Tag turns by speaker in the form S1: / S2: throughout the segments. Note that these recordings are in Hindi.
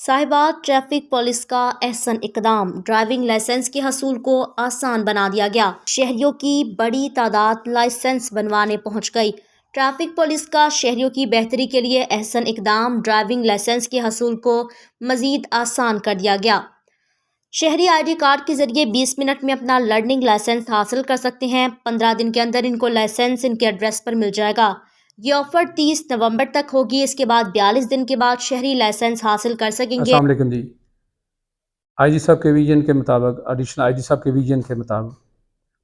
S1: साहिबाद ट्रैफिक पुलिस का अहसन इकदाम, ड्राइविंग लाइसेंस के हसूल को आसान बना दिया गया। शहरियों की बड़ी तादाद लाइसेंस बनवाने पहुंच गई। ट्रैफिक पुलिस का शहरियों की बेहतरी के लिए अहसन इकदाम, ड्राइविंग लाइसेंस के हसूल को मजीद आसान कर दिया गया। शहरी ID कार्ड के जरिए 20 मिनट में अपना लर्निंग लाइसेंस हासिल कर सकते हैं। 15 दिन के अंदर इनको लाइसेंस इनके एड्रेस पर मिल जाएगा। ये ऑफर 30 नवंबर तक होगी। इसके बाद 42 दिन के बाद शहरी लाइसेंस हासिल कर सकेंगे।
S2: अस्सलाम वालेकुम जी। IG साहब के विजन के मुताबिक, एडिशनल IG साहब के विजन के मुताबिक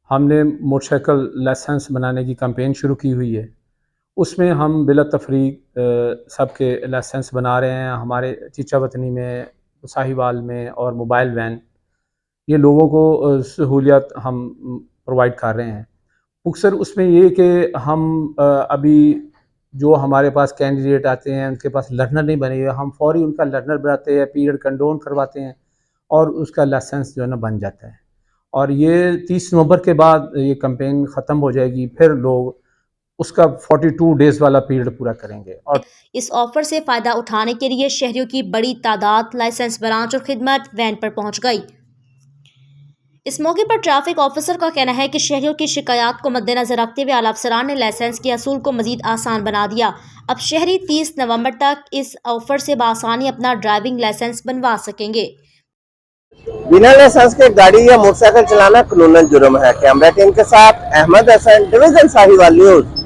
S2: हमने मोटरसाइकिल लाइसेंस बनाने की कैंपेन शुरू की हुई है। उसमें हम बिला तफरीक सबके लाइसेंस बना रहे हैं। हमारे चीचा वतनी में, साहिवाल में और मोबाइल वैन, ये लोगों को सहूलियत हम प्रोवाइड कर रहे हैं। अक्सर उसमें ये कि हम अभी जो हमारे पास कैंडिडेट आते हैं उनके पास लर्नर नहीं बने हुए, हम फौरी उनका लर्नर बनाते हैं, पीरियड कंडोन करवाते हैं और उसका लाइसेंस जो है ना बन जाता है। और ये 30 नवंबर के बाद ये कैंपेन ख़त्म हो जाएगी, फिर लोग उसका 42 डेज़ वाला पीरियड पूरा करेंगे। और
S1: इस ऑफर से फ़ायदा उठाने के लिए शहरियों की बड़ी तादाद लाइसेंस ब्रांच और खिदमत वैन पर पहुंच गई। इस मौके पर ट्रैफिक ऑफिसर का कहना है कि शहरियों की शिकायत को मद्देनजर रखते हुए आला अफसरान ने लाइसेंस के असूल को मजीद आसान बना दिया। अब शहरी 30 नवंबर तक इस ऑफर से बआसानी अपना ड्राइविंग लाइसेंस बनवा सकेंगे।
S3: बिना लाइसेंस के गाड़ी या मोटरसाइकिल चलाना कानूनन जुर्म है। कैमरा टीम के साथ अहमद हसन, डिवीजन साहिवाल न्यूज।